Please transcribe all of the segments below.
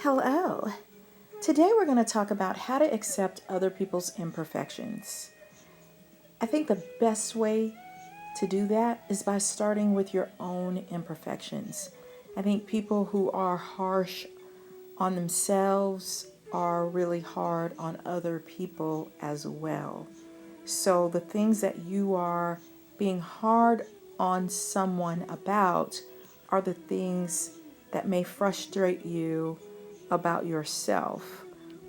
Hello. Today we're going to talk about how to accept other people's imperfections. I think the best way to do that is by starting with your own imperfections. I think people who are harsh on themselves are really hard on other people as well. So the things that you are being hard on someone about are the things that may frustrate you about yourself,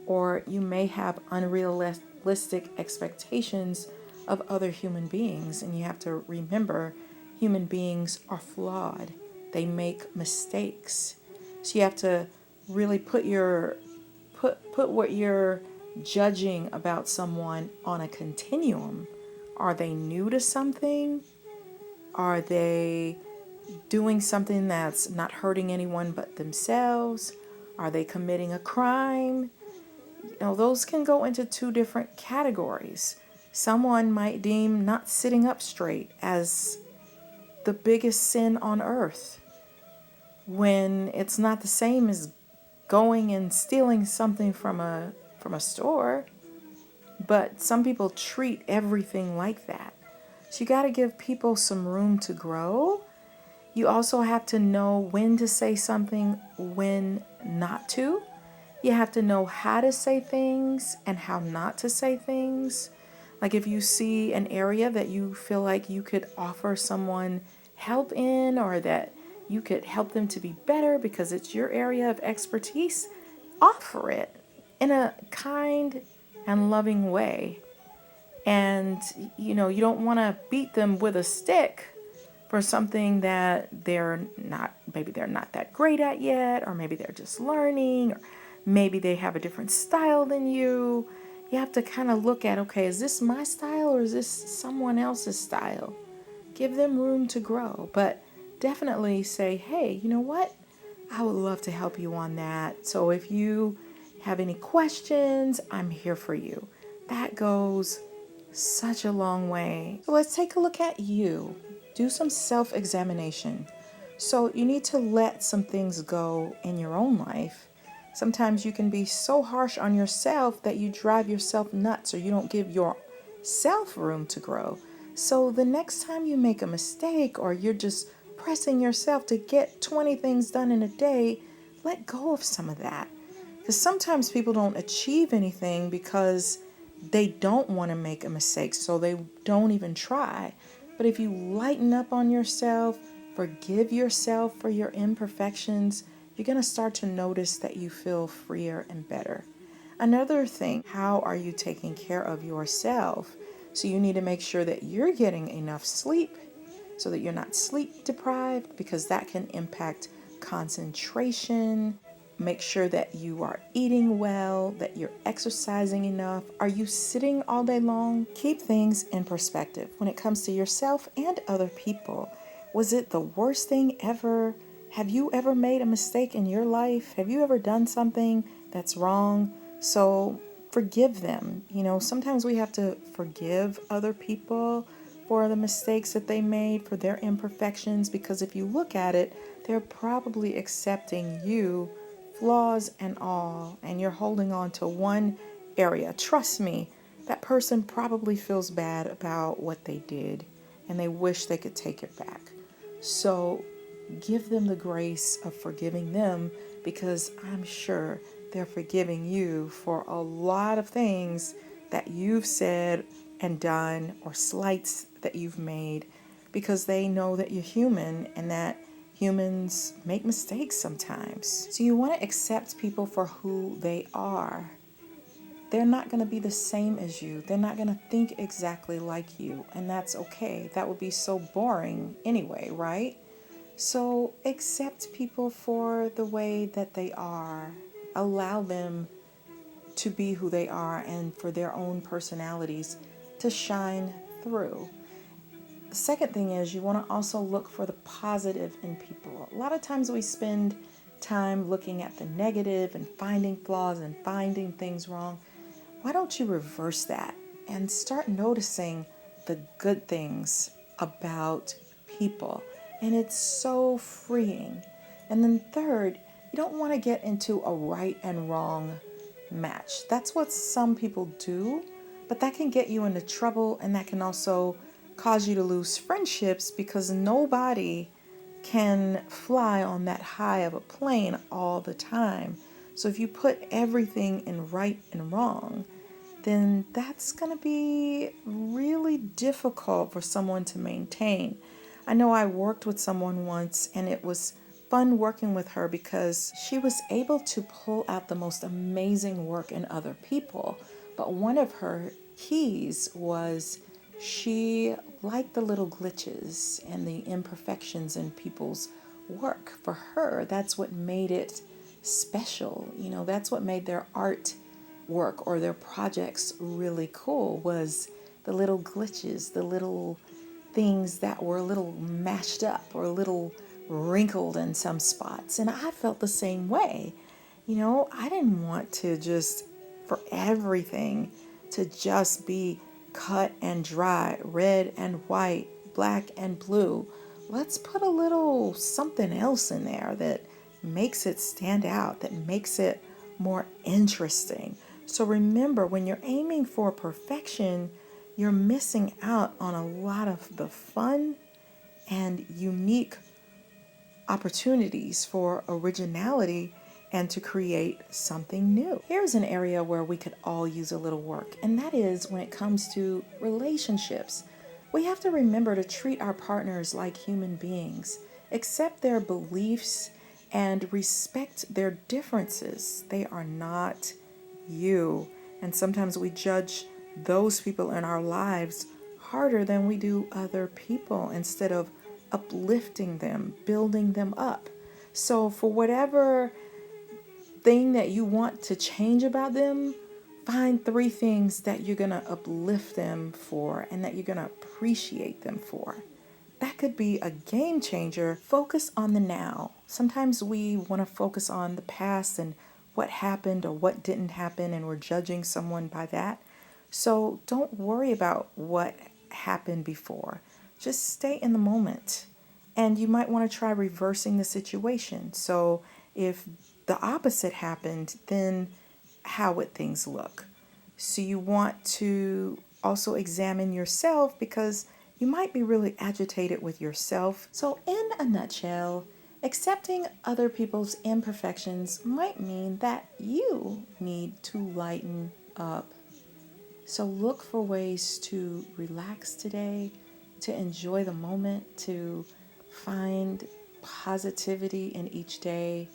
or you may have unrealistic expectations of other human beings. And you have to remember, human beings are flawed. They make mistakes. So you have to really put what you're judging about someone on a continuum. Are they new to something? Are they doing something that's not hurting anyone but themselves? Are they committing a crime? Those can go into two different categories. Someone might deem not sitting up straight as the biggest sin on earth, when it's not the same as going and stealing something from a store. But some people treat everything like that. So you got to give people some room to grow. You also have to know when to say something, when not to. You have to know how to say things and how not to say things. Like if you see an area that you feel like you could offer someone help in, or that you could help them to be better because it's your area of expertise, offer it in a kind and loving way. And, you don't want to beat them with a stick for something that maybe they're not that great at yet, or maybe they're just learning, or maybe they have a different style than you. You have to kind of look at, okay, is this my style or is this someone else's style? Give them room to grow, but definitely say, hey, you know what? I would love to help you on that. So if you have any questions, I'm here for you. That goes such a long way. So let's take a look at you. Do some self-examination. So you need to let some things go in your own life. Sometimes you can be so harsh on yourself that you drive yourself nuts, or you don't give yourself room to grow. So the next time you make a mistake, or you're just pressing yourself to get 20 things done in a day, let go of some of that. Because sometimes people don't achieve anything because they don't want to make a mistake, so they don't even try. But if you lighten up on yourself, forgive yourself for your imperfections, you're going to start to notice that you feel freer and better. Another thing, how are you taking care of yourself? So you need to make sure that you're getting enough sleep so that you're not sleep deprived, because that can impact concentration. Make sure that you are eating well, that you're exercising enough. Are you sitting all day long? Keep things in perspective when it comes to yourself and other people. Was it the worst thing ever? Have you ever made a mistake in your life? Have you ever done something that's wrong? So forgive them. Sometimes we have to forgive other people for the mistakes that they made, for their imperfections, because if you look at it, they're probably accepting you, flaws and all, and you're holding on to one area. Trust me, that person probably feels bad about what they did and they wish they could take it back. So give them the grace of forgiving them, because I'm sure they're forgiving you for a lot of things that you've said and done, or slights that you've made, because they know that you're human and that humans make mistakes sometimes. So you want to accept people for who they are. They're not going to be the same as you. They're not going to think exactly like you, and that's okay. That would be so boring anyway, right? So accept people for the way that they are. Allow them to be who they are, and for their own personalities to shine through. The second thing is, you want to also look for the positive in people. A lot of times we spend time looking at the negative and finding flaws and finding things wrong. Why don't you reverse that and start noticing the good things about people? And it's so freeing. And then third, You don't want to get into a right and wrong match. That's what some people do, but that can get you into trouble, and that can also cause you to lose friendships because nobody can fly on that high of a plane all the time. So if you put everything in right and wrong, then that's going to be really difficult for someone to maintain. I know I worked with someone once, and it was fun working with her because she was able to pull out the most amazing work in other people. But one of her keys was she liked the little glitches and the imperfections in people's work. For her, that's what made it special. You know, that's what made their art work or their projects really cool, was the little glitches, the little things that were a little mashed up or a little wrinkled in some spots. And I felt the same way. You know, I didn't want to just, for everything to just be cut and dry, red and white, black and blue. Let's put a little something else in there that makes it stand out, that makes it more interesting. So remember, when you're aiming for perfection, you're missing out on a lot of the fun and unique opportunities for originality and to create something new. Here's an area where we could all use a little work, and that is when it comes to relationships. We have to remember to treat our partners like human beings, accept their beliefs, and respect their differences. They are not you. And sometimes we judge those people in our lives harder than we do other people instead of uplifting them, building them up. So for whatever thing that you want to change about them, find 3 things that you're going to uplift them for and that you're going to appreciate them for. That could be a game changer. Focus on the now. Sometimes we want to focus on the past and what happened or what didn't happen, and we're judging someone by that. So don't worry about what happened before. Just stay in the moment. And you might want to try reversing the situation. So if the opposite happened, then how would things look? So you want to also examine yourself, because you might be really agitated with yourself. So in a nutshell, accepting other people's imperfections might mean that you need to lighten up. So look for ways to relax today, to enjoy the moment, to find positivity in each day,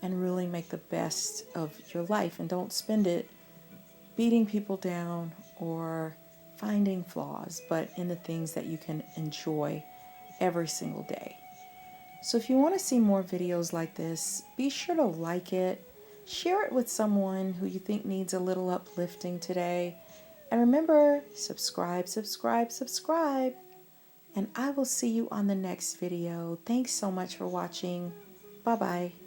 and really make the best of your life. And don't spend it beating people down or finding flaws, but in the things that you can enjoy every single day. So if you want to see more videos like this, be sure to like it, share it with someone who you think needs a little uplifting today. And remember, subscribe, subscribe, subscribe. And I will see you on the next video. Thanks so much for watching. Bye-bye.